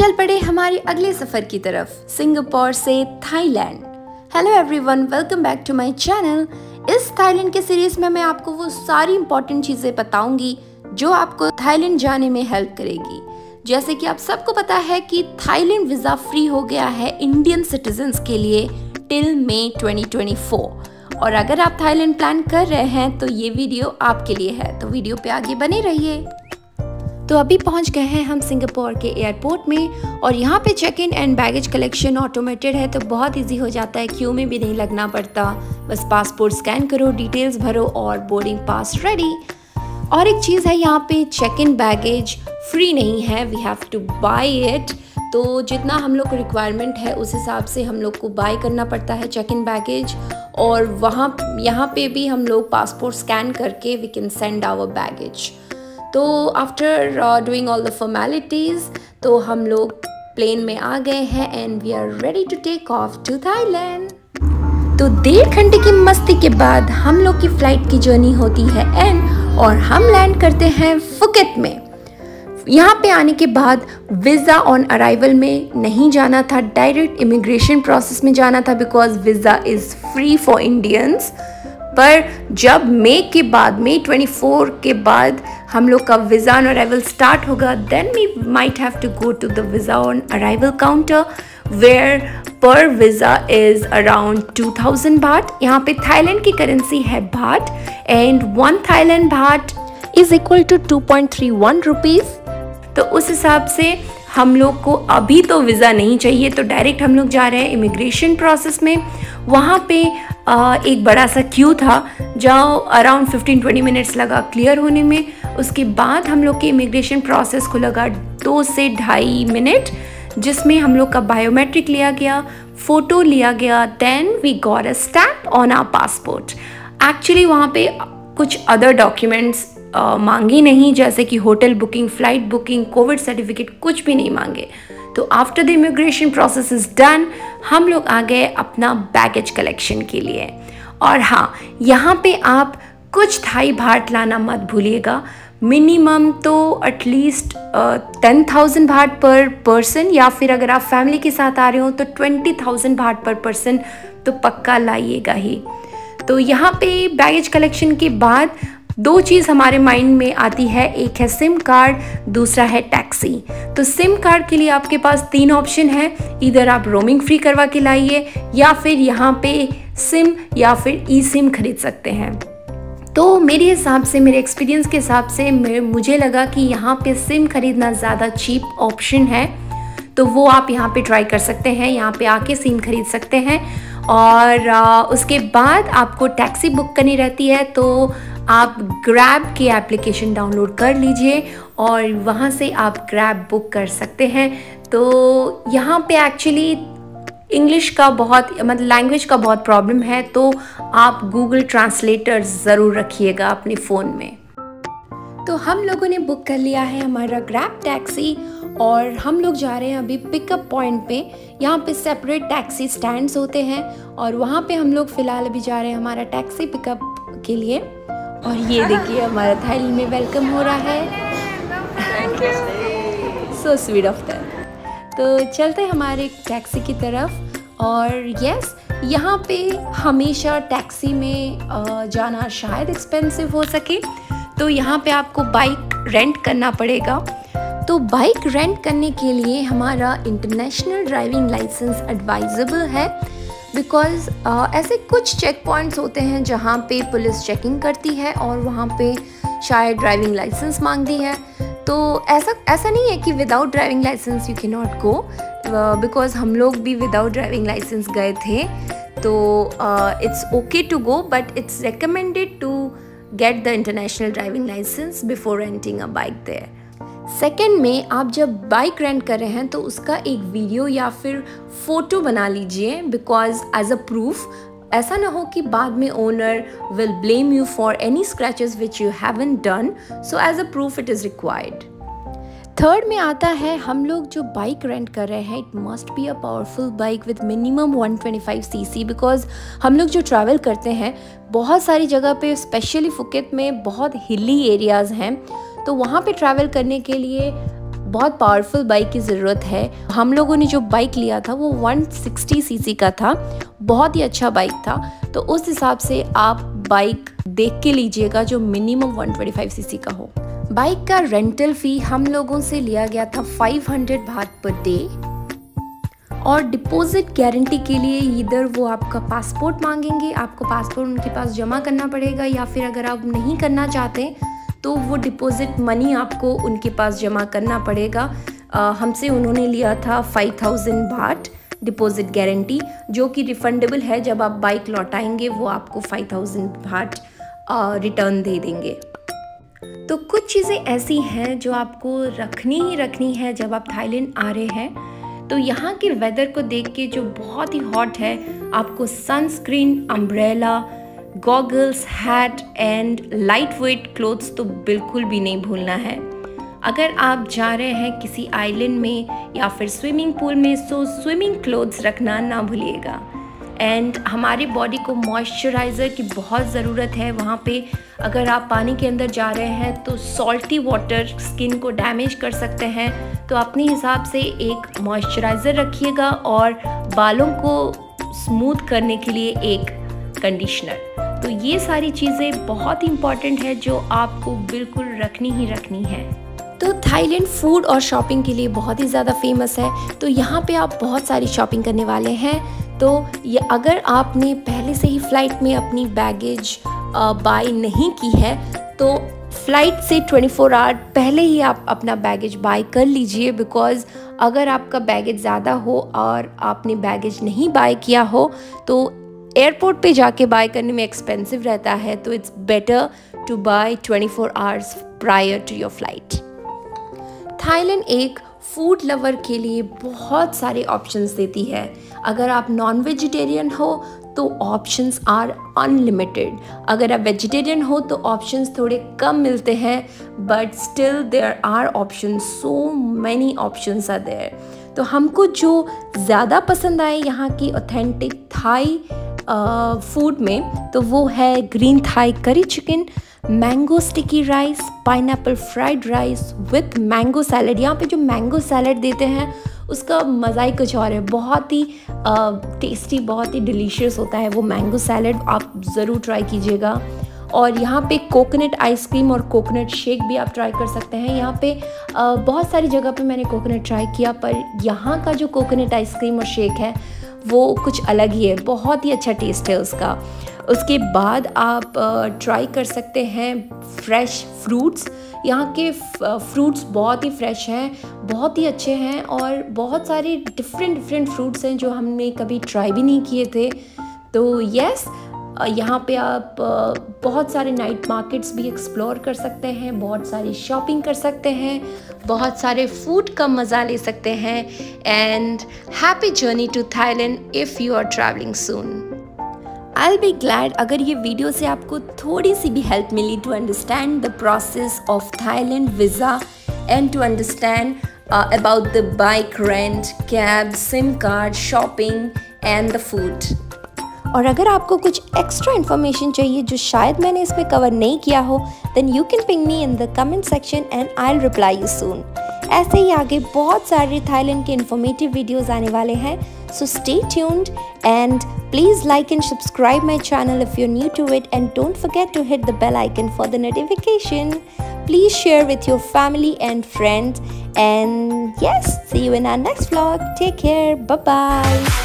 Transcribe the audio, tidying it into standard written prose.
चल पड़े हमारे अगले सफ़र की तरफ, सिंगापुर से Thailand. Hello everyone, welcome back to my channel. इस थाईलैंड के सीरीज़ में मैं आपको वो सारी इंपॉर्टेंट चीज़ें बताऊंगी जो आपको थाईलैंड जाने में हेल्प करेगी। जैसे कि आप सबको पता है कि थाईलैंड वीज़ा फ्री हो गया है इंडियन सिटीजन्स के लिए टिल मई 2024। और अगर आप थाईलैंड प्लान कर रहे हैं तो ये वीडियो आपके लिए है, तो वीडियो पे आगे बने रहिए। तो अभी पहुंच गए हैं हम सिंगापुर के एयरपोर्ट में और यहाँ पे check in and baggage collection automated है, तो बहुत इजी हो जाता है, क्यू में भी नहीं लगना पड़ता। बस पासपोर्ट स्कैन करो, डिटेल्स भरो और बोर्डिंग पास रेडी। और एक चीज़ है, यहाँ पे चेक इन बैगेज फ्री नहीं है, we have to buy it. तो जितना हम लोग को रिक्वायरमेंट है उस हिसाब से हम लोग को बाय करना पड़ता है चेक इन बैगेज। और यहाँ पे भी हम लोग पासपोर्ट स्कैन करके we can send our baggage. तो after doing all the formalities तो हम लोग प्लेन में आ गए हैं and we are ready to take off to Thailand. तो 1.5 घंटे की मस्ती के बाद हम लोग की फ़्लाइट की जर्नी होती है एंड और हम लैंड करते हैं फुकेट में। यहाँ पे आने के बाद वीज़ा ऑन अराइवल में नहीं जाना था, डायरेक्ट इमिग्रेशन प्रोसेस में जाना था because visa is free for Indians. पर जब मई 24 के बाद हम लोग का वीज़ा ऑन अराइवल स्टार्ट होगा, then we might have to go to the visa on arrival counter where पर वीज़ा इज़ अराउंड 2000 बाट। यहाँ पे थाईलैंड की करेंसी है baht and 1 Thailand baht is equal to 2.31 rupees. तो उस हिसाब से हम लोग को अभी तो वीज़ा नहीं चाहिए, तो डायरेक्ट हम लोग जा रहे हैं इमिग्रेशन प्रोसेस में। वहाँ पे एक बड़ा सा क्यू था जहाँ अराउंड 15-20 मिनट्स लगा क्लियर होने में। उसके बाद हम लोग के इमिग्रेशन प्रोसेस को लगा 2 से 2.5 मिनट, जिसमें हम लोग का बायोमेट्रिक लिया गया, फ़ोटो लिया गया, then we got a stamp on our passport. Actually वहाँ पे कुछ अदर डॉक्यूमेंट्स मांगी नहीं, जैसे कि hotel booking, flight booking, covid certificate, कुछ भी नहीं मांगे। तो after the immigration process is done, हम लोग आ गए अपना बैगेज कलेक्शन के लिए। और हाँ, यहाँ पे आप कुछ थाई बाट लाना मत भूलिएगा। मिनिमम तो एटलीस्ट 10,000 बाट पर पर्सन, या फिर अगर आप फैमिली के साथ आ रहे हो तो 20,000 बाट पर पर्सन तो पक्का लाइएगा ही। तो यहाँ पे बैगेज कलेक्शन के बाद 2 चीज़ हमारे माइंड में आती है, एक है सिम कार्ड, दूसरा है टैक्सी। तो सिम कार्ड के लिए आपके पास 3 ऑप्शन है, इधर आप रोमिंग फ्री करवा के लाइए या फिर यहाँ पे सिम या फिर ई सिम खरीद सकते हैं। तो मेरे हिसाब से, मेरे एक्सपीरियंस के हिसाब से मुझे लगा कि यहाँ पे सिम खरीदना ज़्यादा चीप ऑप्शन है, तो वो आप यहाँ पे ट्राई कर सकते हैं, यहाँ पे आके सिम खरीद सकते हैं। और उसके बाद आपको टैक्सी बुक करनी रहती है, तो आप ग्रैब की एप्लीकेशन डाउनलोड कर लीजिए और वहाँ से आप ग्रैब बुक कर सकते हैं। तो यहाँ पे एक्चुअली इंग्लिश का बहुत, मतलब लैंग्वेज का बहुत प्रॉब्लम है, तो आप गूगल ट्रांसलेटर ज़रूर रखिएगा अपने फ़ोन में। तो हम लोगों ने बुक कर लिया है हमारा ग्रैब टैक्सी और हम लोग जा रहे हैं अभी पिकअप पॉइंट पे। यहाँ पे सेपरेट टैक्सी स्टैंड्स होते हैं और वहाँ पे हम लोग फ़िलहाल अभी जा रहे हैं हमारा टैक्सी पिकअप के लिए। और ये देखिए हमारा थाईलैंड में वेलकम हो रहा है, सो स्वीट ऑफ दैम। तो चलते हैं हमारे टैक्सी की तरफ। और यस, यहाँ पे हमेशा टैक्सी में जाना शायद एक्सपेंसिव हो सके, तो यहाँ पे आपको बाइक रेंट करना पड़ेगा। तो बाइक रेंट करने के लिए हमारा इंटरनेशनल ड्राइविंग लाइसेंस एडवाइजेबल है, बिकॉज़ ऐसे कुछ चेक पॉइंट्स होते हैं जहाँ पे पुलिस चेकिंग करती है और वहाँ पे शायद ड्राइविंग लाइसेंस मांगती है। तो ऐसा नहीं है कि without driving license you can not go, because हम लोग भी विदाउट ड्राइविंग लाइसेंस गए थे। तो it's okay to go, but it's recommended to get the international driving license before renting a bike there. Second में, आप जब बाइक रेंट कर रहे हैं तो उसका एक वीडियो या फिर फ़ोटो बना लीजिए, बिकॉज एज अ प्रूफ। ऐसा ना हो कि बाद में owner will blame you for any scratches which you haven't done, so as a proof it is required. Third में आता है, हम लोग जो बाइक रेंट कर रहे हैं it must be a powerful bike with minimum 125 cc, because हम लोग जो ट्रैवल करते हैं बहुत सारी जगह पे, स्पेशली फुकेट में बहुत हिली एरियाज़ हैं, तो वहाँ पे ट्रैवल करने के लिए बहुत पावरफुल बाइक की ज़रूरत है। हम लोगों ने जो बाइक लिया था वो 160 सीसी का था, बहुत ही अच्छा बाइक था। तो उस हिसाब से आप बाइक देख के लीजिएगा जो मिनिमम 125 सीसी का हो। बाइक का रेंटल फ़ी हम लोगों से लिया गया था 500 बात पर डे। और डिपॉजिट गारंटी के लिए इधर वो आपका पासपोर्ट मांगेंगे, आपको पासपोर्ट उनके पास जमा करना पड़ेगा, या फिर अगर आप नहीं करना चाहते तो वो डिपॉजिट मनी आपको उनके पास जमा करना पड़ेगा। हमसे उन्होंने लिया था 5000 बाट डिपॉजिट गारंटी, जो कि रिफंडेबल है। जब आप बाइक लौटाएंगे वो आपको 5000 बाट रिटर्न दे देंगे। तो कुछ चीज़ें ऐसी हैं जो आपको रखनी ही रखनी है जब आप थाईलैंड आ रहे हैं। तो यहाँ के वेदर को देख के जो बहुत ही हॉट है, आपको sunscreen, umbrella, goggles, hat and light weight clothes तो बिल्कुल भी नहीं भूलना है। अगर आप जा रहे हैं किसी आइलैंड में या फिर स्विमिंग पूल में, तो स्विमिंग क्लोथ्स रखना ना भूलिएगा। एंड हमारी बॉडी को मॉइस्चराइज़र की बहुत ज़रूरत है वहाँ पे। अगर आप पानी के अंदर जा रहे हैं तो सॉल्टी वाटर स्किन को डैमेज कर सकते हैं, तो अपने हिसाब से एक मॉइस्चराइज़र रखिएगा और बालों को स्मूथ करने के लिए एक कंडीशनर। तो ये सारी चीज़ें बहुत ही इम्पॉर्टेंट है जो आपको बिल्कुल रखनी ही रखनी है। तो थाईलैंड फूड और शॉपिंग के लिए बहुत ही ज़्यादा फेमस है, तो यहाँ पे आप बहुत सारी शॉपिंग करने वाले हैं। तो ये अगर आपने पहले से ही फ़्लाइट में अपनी बैगेज बाय नहीं की है तो फ़्लाइट से 24 आवर पहले ही आप अपना बैगेज बाय कर लीजिए। बिकॉज़ अगर आपका बैगेज ज़्यादा हो और आपने बैगेज नहीं बाय किया हो तो एयरपोर्ट पे जाके बाय करने में एक्सपेंसिव रहता है। तो it's better to buy 24 hours prior to your flight. Thailand एक फूड लवर के लिए बहुत सारे ऑप्शंस देती है। अगर आप नॉन वेजिटेरियन हो तो ऑप्शंस आर अनलिमिटेड। अगर आप वेजिटेरियन हो तो ऑप्शंस थोड़े कम मिलते हैं, but still there are options, so many options are there. तो हमको जो ज़्यादा पसंद आए यहाँ की ऑथेंटिक थाई फूड में, तो वो है green Thai curry chicken, mango sticky rice, pineapple fried rice with mango salad. यहाँ पे जो मैंगो सैलड देते हैं उसका मज़ा ही कुछ और है, बहुत ही टेस्टी, बहुत ही डिलीशियस होता है वो मैंगो सैलड। आप ज़रूर ट्राई कीजिएगा। और यहाँ पे कोकोनट आइसक्रीम और कोकोनट शेक भी आप ट्राई कर सकते हैं। यहाँ पे बहुत सारी जगह पे मैंने कोकोनट ट्राई किया, पर यहाँ का जो कोकोनट आइसक्रीम और शेक है वो कुछ अलग ही है, बहुत ही अच्छा टेस्ट है उसका। उसके बाद आप ट्राई कर सकते हैं फ्रेश फ्रूट्स। यहाँ के फ्रूट्स बहुत ही फ्रेश हैं, बहुत ही अच्छे हैं, और बहुत सारे डिफरेंट फ्रूट्स हैं जो हमने कभी ट्राई भी नहीं किए थे। तो यस, यहाँ पे आप बहुत सारे नाइट मार्केट्स भी एक्सप्लोर कर सकते हैं, बहुत सारी शॉपिंग कर सकते हैं, बहुत सारे फूड का मज़ा ले सकते हैं। And happy journey to Thailand if you are travelling soon. I'll be glad अगर ये वीडियो से आपको थोड़ी सी भी हेल्प मिली to understand the process of Thailand visa and to understand about the bike rent, cab, SIM card, shopping and the food. और अगर आपको कुछ एक्स्ट्रा इन्फॉर्मेशन चाहिए जो शायद मैंने इसमें कवर नहीं किया हो, then you can ping me in the comment section and I will reply you soon. ऐसे ही आगे बहुत सारे थाईलैंड के इन्फॉर्मेटिव वीडियोस आने वाले हैं, so stay tuned and please like and subscribe my channel if you're new to it, and don't forget to hit the bell icon for the notification. Please share with your family and friends, and yes, see you in our next vlog. Take care, bye bye.